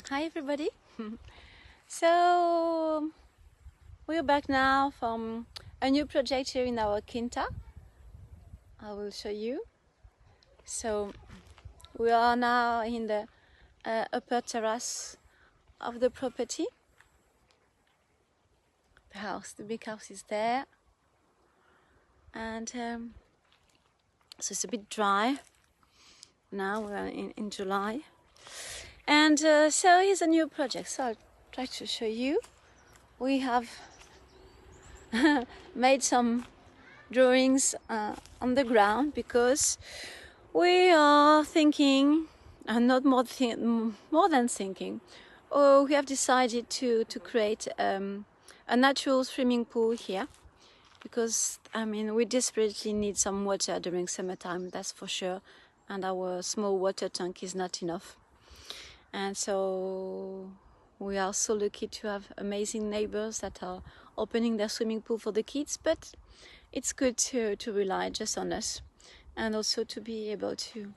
Hi everybody. So we're back now from a new project here in our Quinta. I will show you. So we are now in the upper terrace of the property. The house, the big house is there, and so it's a bit dry now. We're in July, and so here's a new project. So I'll try to show you. We have made some drawings on the ground because we are thinking, and not more than thinking, we have decided to create a natural swimming pool here, because I mean we desperately need some water during summertime, that's for sure, and our small water tank is not enough. And so we are so lucky to have amazing neighbors that are opening their swimming pool for the kids, but it's good to rely just on us, and also to be able to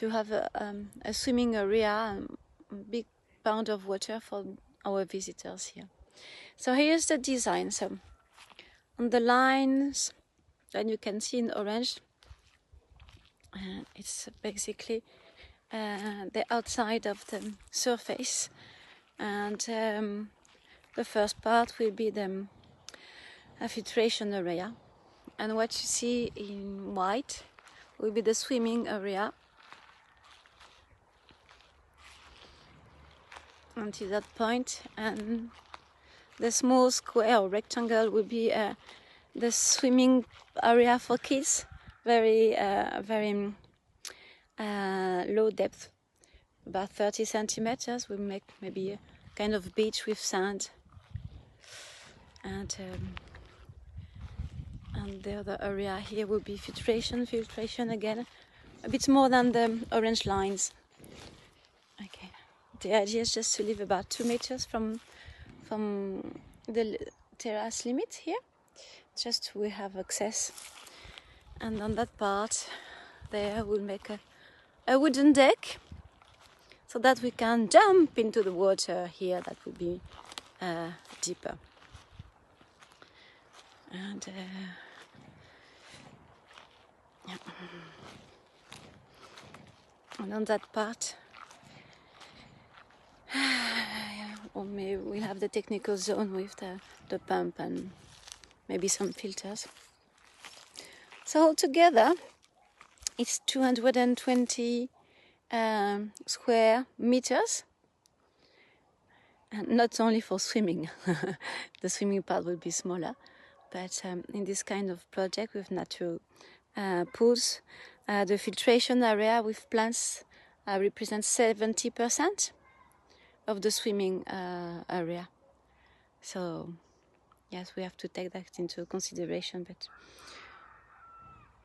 have a swimming area, a big pound of water for our visitors here. So here's the design. So on the lines that you can see in orange, it's basically the outside of the surface, and the first part will be the filtration area, and what you see in white will be the swimming area until that point, and the small square or rectangle will be the swimming area for kids, very low depth, about 30 centimeters. We'll make maybe a kind of beach with sand, and the other area here will be filtration again, a bit more than the orange lines. Okay, the idea is just to live about 2 meters from the terrace limit here, just we have access. And on that part there we'll make a wooden deck so that we can jump into the water here. That will be deeper. And yeah. And on that part or maybe we'll have the technical zone with the pump and maybe some filters. So altogether it's 220 square meters, and not only for swimming. The swimming part will be smaller, but in this kind of project with natural pools, the filtration area with plants represents 70% of the swimming area. So yes, we have to take that into consideration, but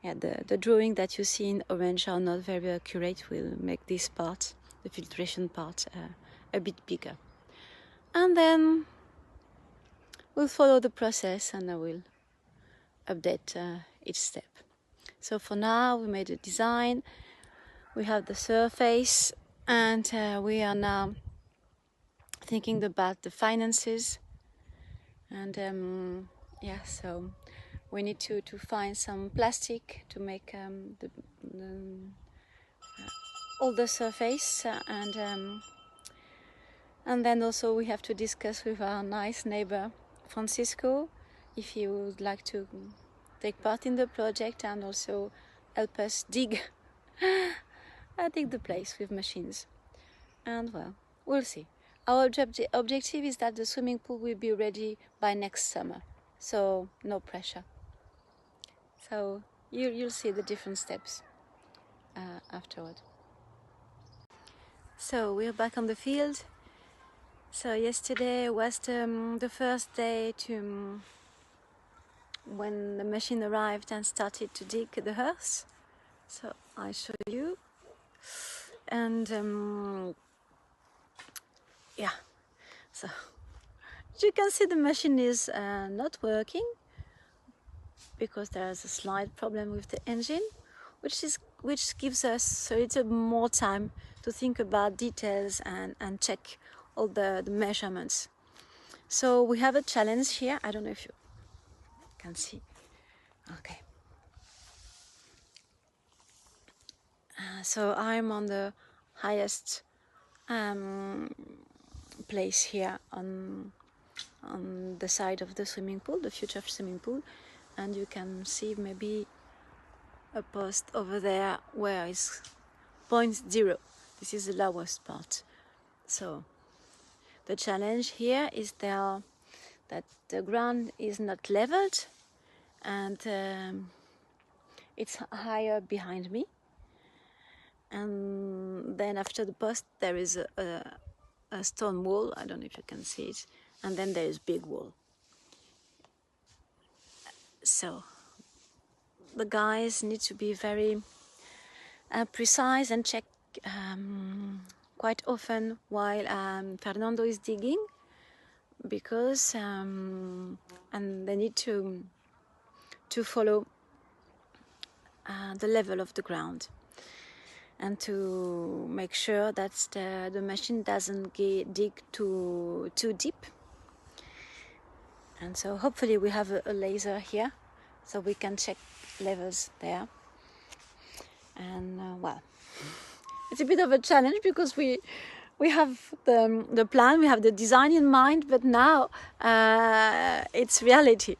yeah, the drawing that you see in orange are not very accurate. We'll make this part, the filtration part, a bit bigger. And then we'll follow the process and I will update each step. So for now we made a design, we have the surface, and we are now thinking about the finances. And yeah, so we need to find some plastic to make all the surface, and then also we have to discuss with our nice neighbor Francisco if he would like to take part in the project and also help us dig the place with machines. And well, we'll see. Our objective is that the swimming pool will be ready by next summer, so no pressure. So you'll see the different steps afterward. So we're back on the field. So yesterday was the first day when the machine arrived and started to dig the earth. So I show you. And yeah, so as you can see, the machine is not working because there's a slight problem with the engine, which is which gives us a little more time to think about details and check all the measurements. So we have a challenge here. I don't know if you can see. Okay. So I'm on the highest place here on the side of the swimming pool, the future swimming pool, and you can see maybe a post over there where is 0.0. This is the lowest part. So the challenge here is that the ground is not leveled, and it's higher behind me. And then after the post there is a stone wall. I don't know if you can see it. And then there is big wall. So the guys need to be very precise and check quite often while Fernando is digging, because and they need to follow the level of the ground and to make sure that the machine doesn't dig too deep. And so hopefully we have a laser here so we can check levels there. And well, it's a bit of a challenge because we have the plan, we have the design in mind, but now it's reality.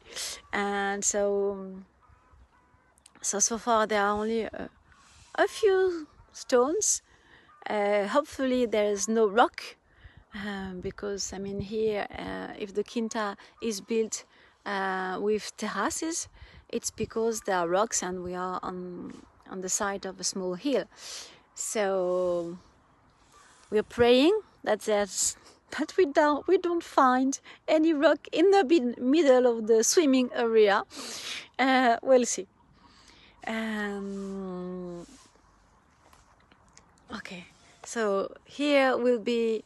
And so far there are only a few stones. Hopefully there is no rock, because I mean here if the Quinta is built with terraces, it's because there are rocks and we are on the side of a small hill. So we are praying that we don't find any rock in the middle of the swimming area. We'll see. Okay, so here will be,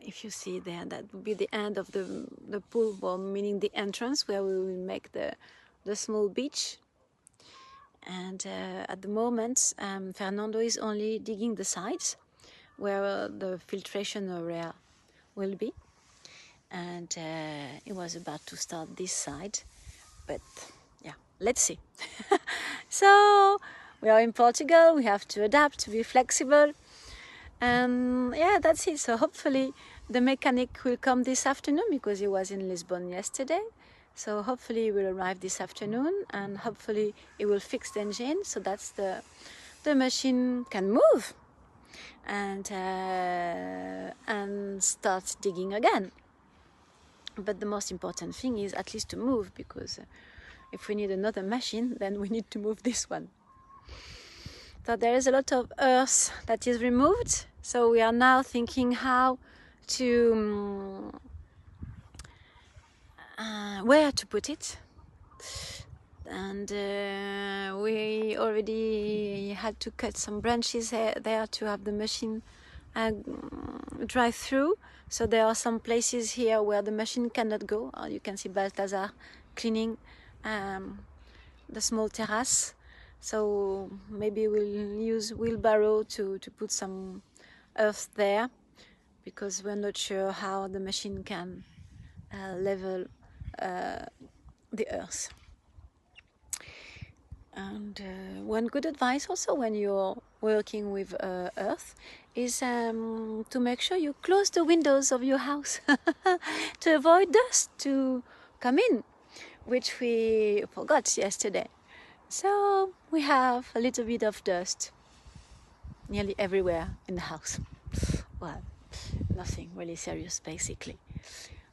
if you see there, that will be the end of the pool, well, meaning the entrance where we will make the small beach. And at the moment, Fernando is only digging the sides where the filtration area will be. And he was about to start this side, but yeah, let's see. So we are in Portugal, we have to adapt, to be flexible. And yeah, that's it. So hopefully the mechanic will come this afternoon because he was in Lisbon yesterday. So hopefully he will arrive this afternoon, and hopefully he will fix the engine so that the machine can move and start digging again. But the most important thing is at least to move, because if we need another machine, then we need to move this one. So there is a lot of earth that is removed. So we are now thinking how to where to put it. And we already had to cut some branches there to have the machine drive through. So there are some places here where the machine cannot go. You can see Balthazar cleaning the small terrace. So maybe we'll use wheelbarrow to put some earth there, because we're not sure how the machine can level the earth. And one good advice also when you're working with earth is to make sure you close the windows of your house to avoid dust to come in, which we forgot yesterday. So we have a little bit of dust nearly everywhere in the house. Well, nothing really serious basically.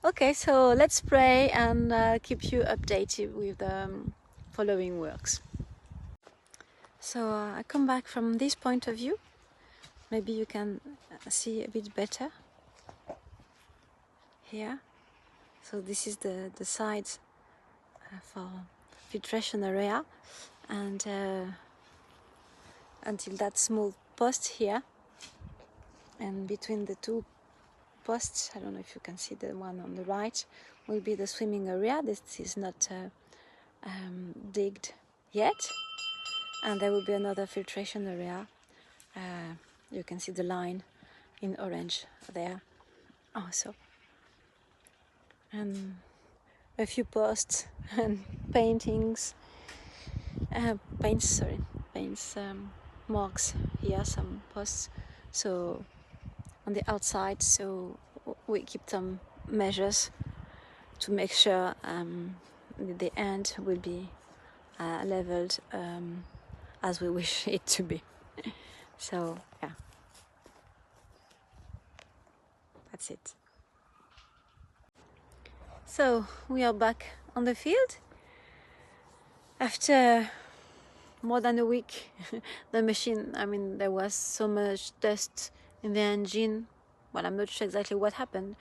Okay, so let's pray and keep you updated with the following works. So I come back from this point of view. Maybe you can see a bit better here. So this is the side for filtration area, and until that small post here, and between the two posts, I don't know if you can see the one on the right, will be the swimming area. This is not digged yet. and there will be another filtration area. You can see the line in orange there also, and a few posts and paintings, paints, marks here, some posts, so on the outside, so we keep some measures to make sure the end will be leveled as we wish it to be. So yeah, that's it. So we are back on the field after more than a week. The machine, I mean, there was so much dust in the engine. Well, I'm not sure exactly what happened,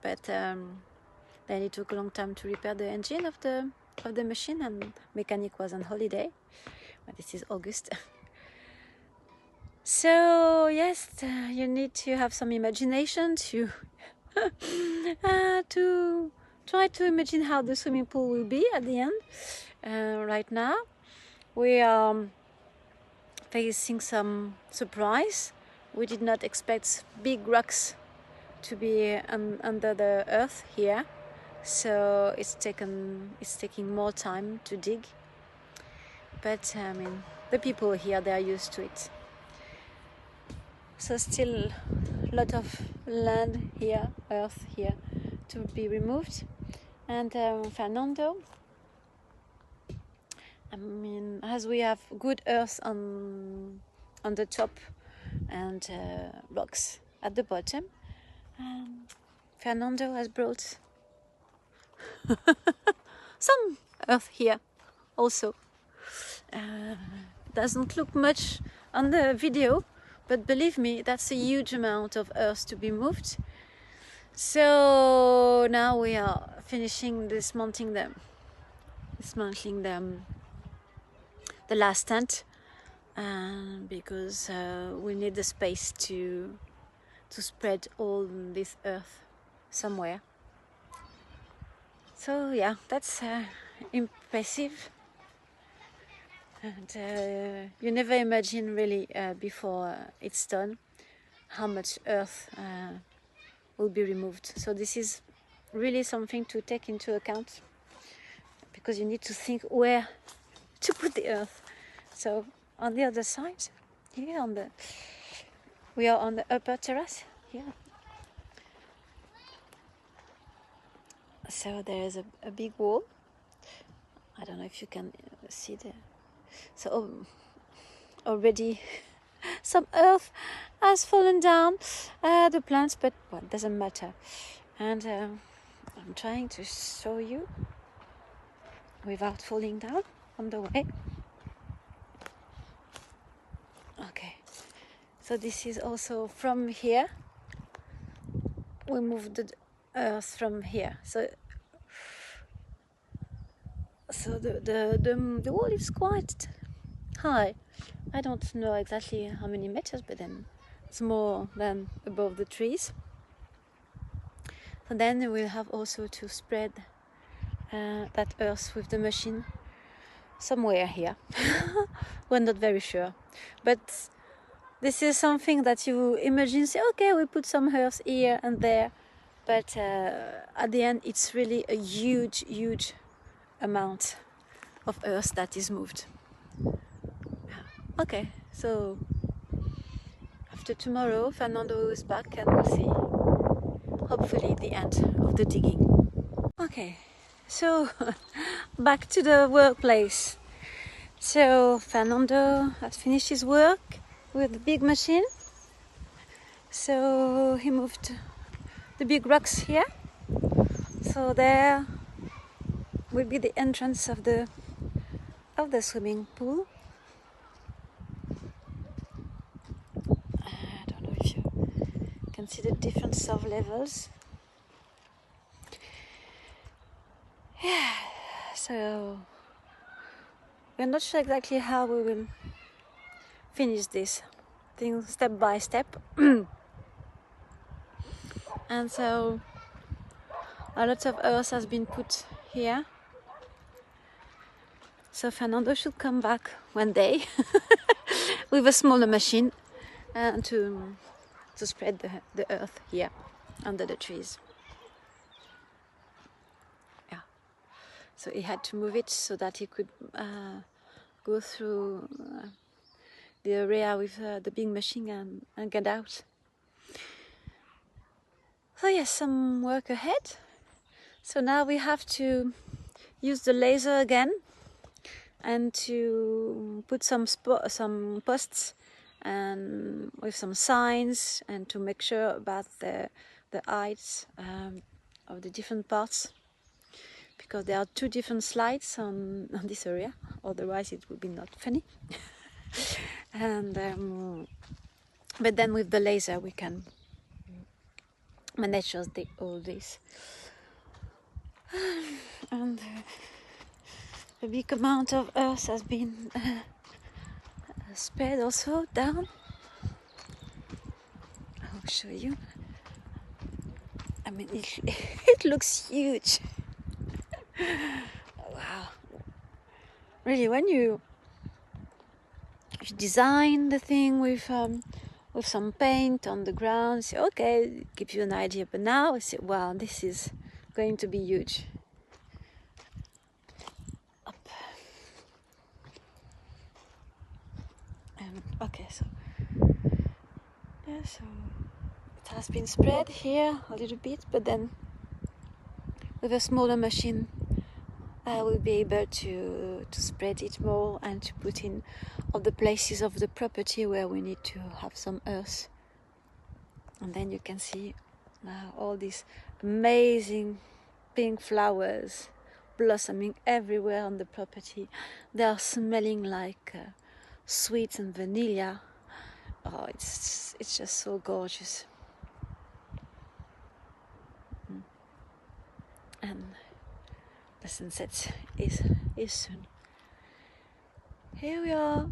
but then it took a long time to repair the engine of the machine, and mechanic was on holiday. But this is August. So yes, you need to have some imagination to to try to imagine how the swimming pool will be at the end. Right now we are facing some surprise. We did not expect big rocks to be under the earth here, so it's taking more time to dig. But I mean, the people here, they are used to it. So still a lot of land here, earth here, to be removed. And Fernando, I mean, as we have good earth on the top and rocks at the bottom, Fernando has brought some earth here also. Doesn't look much on the video, but believe me, that's a huge amount of earth to be moved. So now we are finishing dismantling the last tent, because we need the space to spread all this earth somewhere. So yeah, that's impressive, and you never imagine really before it's done how much earth will be removed. So this is really something to take into account, because you need to think where to put the earth. So on the other side, here we are on the upper terrace here. So there is a big wall. I don't know if you can see there. So already some earth has fallen down the plants, but well, it doesn't matter. And I'm trying to show you without falling down on the way. Okay, so this is also from here. We moved the earth from here, so the wall is quite high. I don't know exactly how many meters, but then it's more than above the trees. So then we'll have also to spread that earth with the machine somewhere here. We're not very sure, but this is something that you imagine, say, okay, we put some earth here and there, but at the end it's really a huge amount of earth that is moved. Okay, so after tomorrow Fernando is back and we'll see hopefully the end of the digging. Okay, so back to the workplace. So Fernando has finished his work with the big machine. So he moved the big rocks here. So there will be the entrance of the swimming pool. I don't know if you can see the difference of levels. Yeah, so we're not sure exactly how we will finish this thing step by step. And so a lot of earth has been put here. So Fernando should come back one day with a smaller machine to spread the earth here under the trees. Yeah. So he had to move it so that he could go through the area with the big machine and get out. So yes, some work ahead. So now we have to use the laser again and to put some posts and with some signs and to make sure about the heights of the different parts, because there are two different slides on this area, otherwise it would be not funny. And but then with the laser we can manage all this. And a big amount of earth has been spread also down. I'll show you. I mean, it looks huge. Wow. Really, when you design the thing with some paint on the ground, you say, okay, it gives you an idea. But now I say, wow, this is going to be huge. Up. Okay, so yeah, so it has been spread here a little bit, but then with a smaller machine I will be able to spread it more and to put in all the places of the property where we need to have some earth. And then you can see now all these amazing pink flowers blossoming everywhere on the property. They are smelling like sweets and vanilla. Oh, it's just so gorgeous. And the sunset is soon. Here we are.